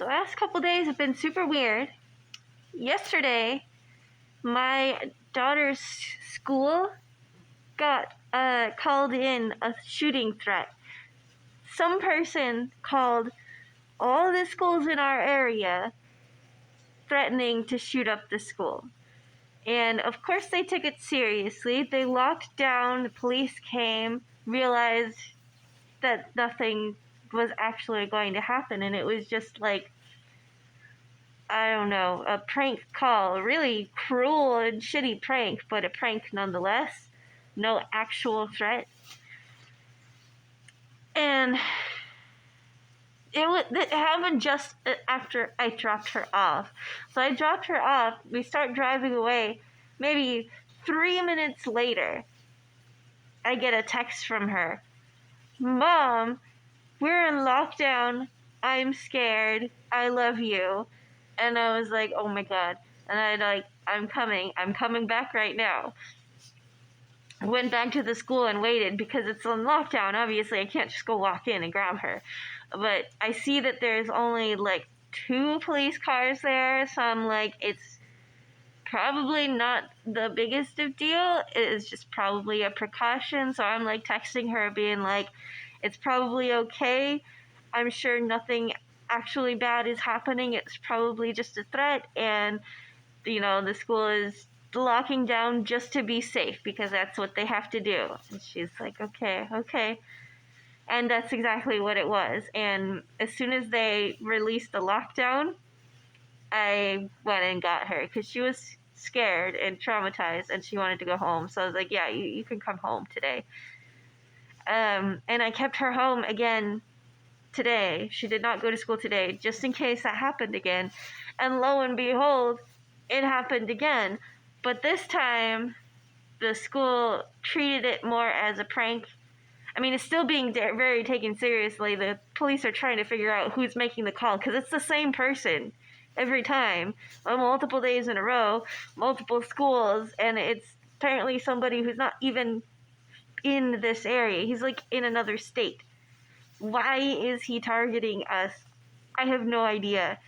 The last couple days have been super weird. Yesterday, my daughter's school got called in a shooting threat. Some person called all the schools in our area threatening to shoot up the school. And of course they took it seriously. They locked down, the police came, realized that nothing was actually going to happen, and it was just like, I don't know, a prank call. A really cruel and shitty prank, but a prank nonetheless. No actual threat. And it happened just after I dropped her off. So I dropped her off, we start driving away. Maybe 3 minutes later, I get a text from her. Mom, we're in lockdown. I'm scared. I love you. And I was like, oh my god. And I'm coming back right now. I went back to the school and waited because it's on lockdown. Obviously, I can't just go walk in and grab her. But I see that there's only like 2 police cars there, so I'm like, it's probably not the biggest of deal. It is just probably a precaution. So I'm like texting her being like, it's probably okay. I'm sure nothing actually bad is happening. It's probably just a threat, and the school is locking down just to be safe because that's what they have to do. And she's like, okay. And that's exactly what it was. And as soon as they released the lockdown, I went and got her because she was scared and traumatized and she wanted to go home. So I was like, yeah, you can come home today. And I kept her home again today. She did not go to school today, just in case that happened again. And lo and behold, it happened again. But this time, the school treated it more as a prank. I mean, it's still being very taken seriously. The police are trying to figure out who's making the call, because it's the same person every time, on multiple days in a row, multiple schools, and it's apparently somebody who's not even in this area. He's like in another state. Why is he targeting us? I have no idea.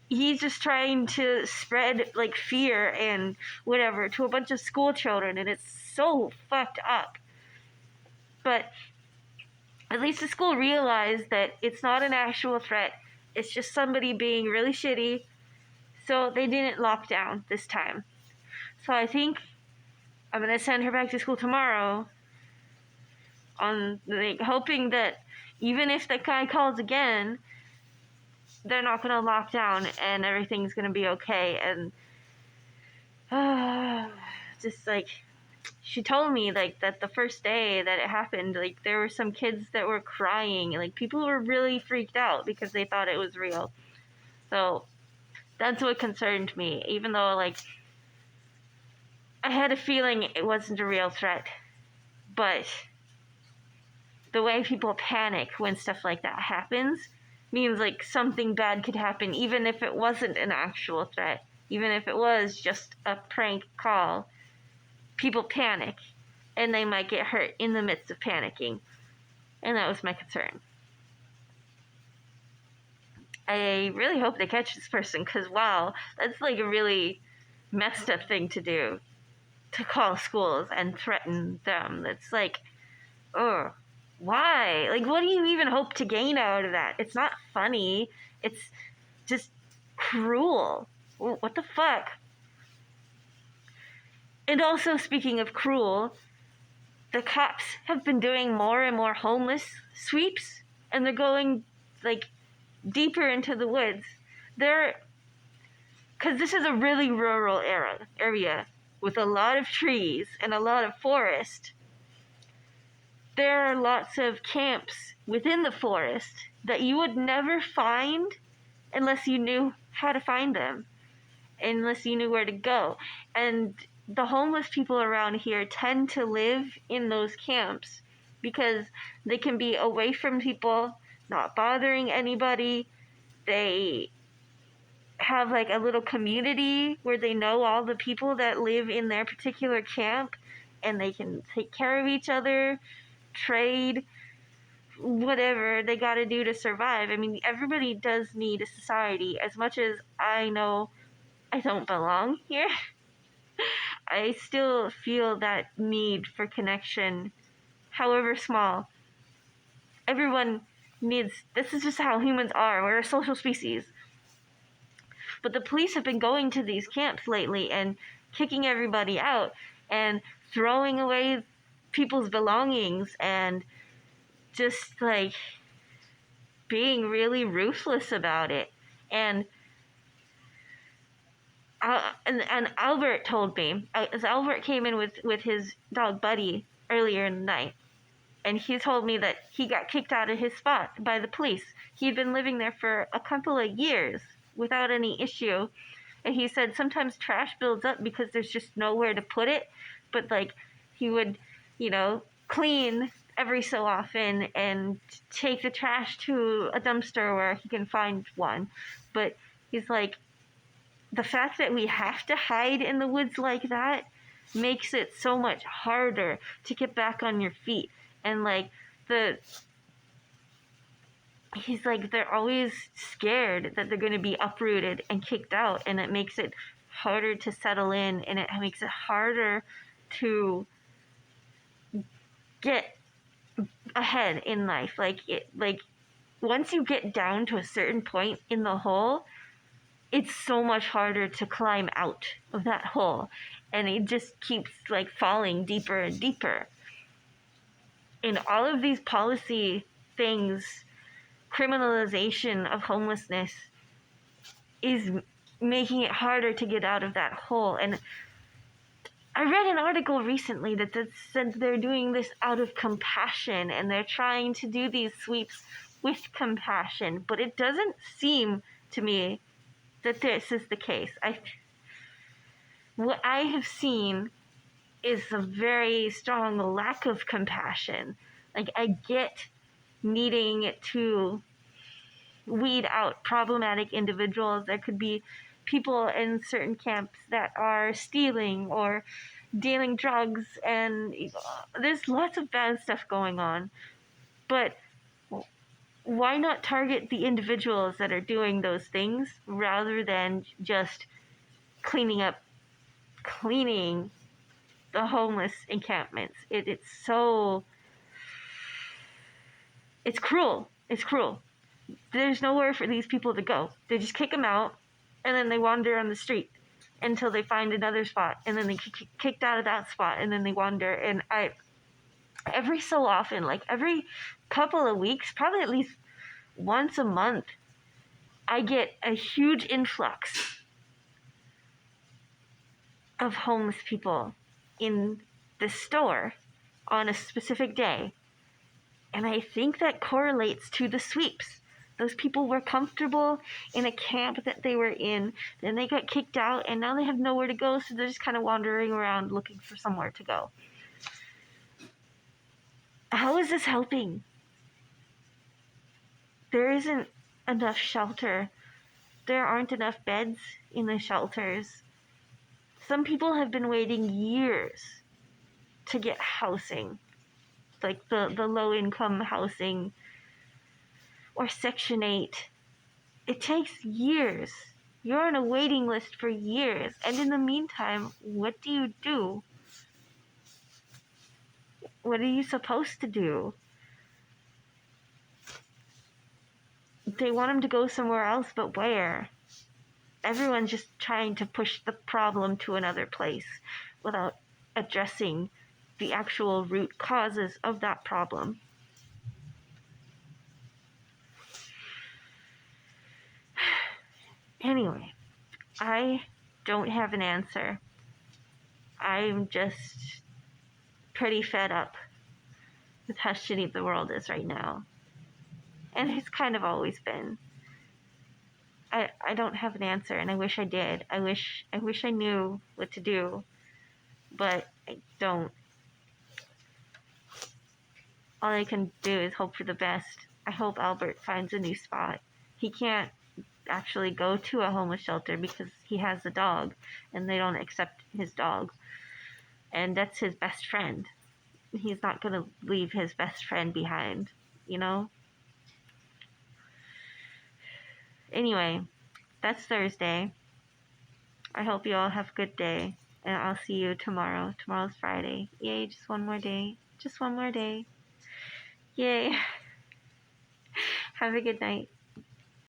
He's just trying to spread like fear and whatever to a bunch of school children, and it's so fucked up. But at least the school realized that it's not an actual threat. It's just somebody being really shitty. So they didn't lock down this time. So I think I'm going to send her back to school tomorrow, hoping that even if the guy calls again, they're not going to lock down and everything's going to be okay. And just like, she told me like that the first day that it happened, like there were some kids that were crying, like people were really freaked out because they thought it was real. So that's what concerned me, even though like I had a feeling it wasn't a real threat. But the way people panic when stuff like that happens means like something bad could happen, even if it wasn't an actual threat, even if it was just a prank call. People panic, and they might get hurt in the midst of panicking. And that was my concern. I really hope they catch this person, because wow, that's like a really messed up thing to do, to call schools and threaten them. That's like, oh, why? Like, what do you even hope to gain out of that? It's not funny. It's just cruel. What the fuck? And also, speaking of cruel, the cops have been doing more and more homeless sweeps, and they're going like deeper into the woods. Because this is a really rural area with a lot of trees and a lot of forest. There are lots of camps within the forest that you would never find unless you knew how to find them, unless you knew where to go. And the homeless people around here tend to live in those camps because they can be away from people, not bothering anybody. They have like a little community where they know all the people that live in their particular camp, and they can take care of each other, trade, whatever they got to do to survive. I mean, everybody does need a society. As much as I know I don't belong here, I still feel that need for connection, however small. Everyone needs, this is just how humans are. We're a social species. But the police have been going to these camps lately and kicking everybody out and throwing away people's belongings and just like being really ruthless about it. And Albert told me, as Albert came in with his dog Buddy earlier in the night, and he told me that he got kicked out of his spot by the police. He'd been living there for a couple of years without any issue, and he said sometimes trash builds up because there's just nowhere to put it, but like he would, clean every so often and take the trash to a dumpster where he can find one. But he's like, the fact that we have to hide in the woods like that makes it so much harder to get back on your feet. And like he's like, they're always scared that they're going to be uprooted and kicked out, and it makes it harder to settle in, and it makes it harder to get ahead in life. Like once you get down to a certain point in the hole, it's so much harder to climb out of that hole, and it just keeps like falling deeper and deeper. And all of these policy things, criminalization of homelessness, is making it harder to get out of that hole. And I read an article recently that said they're doing this out of compassion, and they're trying to do these sweeps with compassion, but it doesn't seem to me that this is the case. What I have seen is a very strong lack of compassion. Like, I get needing to weed out problematic individuals. There could be people in certain camps that are stealing or dealing drugs, and there's lots of bad stuff going on. But why not target the individuals that are doing those things rather than just cleaning the homeless encampments? It's cruel. It's cruel. There's nowhere for these people to go. They just kick them out, and then they wander on the street until they find another spot, and then they get kicked out of that spot, and then they wander. And every so often, like every couple of weeks, probably at least once a month, I get a huge influx of homeless people in the store on a specific day. And I think that correlates to the sweeps. Those people were comfortable in a camp that they were in, then they got kicked out, and now they have nowhere to go, so they're just kind of wandering around looking for somewhere to go. How is this helping? There isn't enough shelter. There aren't enough beds in the shelters. Some people have been waiting years to get housing, like the low-income housing or Section 8. It takes years. You're on a waiting list for years. And in the meantime, what do you do? What are you supposed to do? They want them to go somewhere else, but where? Everyone's just trying to push the problem to another place without addressing the actual root causes of that problem. Anyway, I don't have an answer. I'm just pretty fed up with how shitty the world is right now. And it's kind of always been. I don't have an answer, and I wish I did. I wish I knew what to do, but I don't. All I can do is hope for the best. I hope Albert finds a new spot. He can't actually go to a homeless shelter because he has a dog, and they don't accept his dog. And that's his best friend. He's not going to leave his best friend behind. you know? Anyway, that's Thursday. I hope you all have a good day. And I'll see you tomorrow. Tomorrow's Friday. Yay, just one more day. Just one more day. Yay. Have a good night.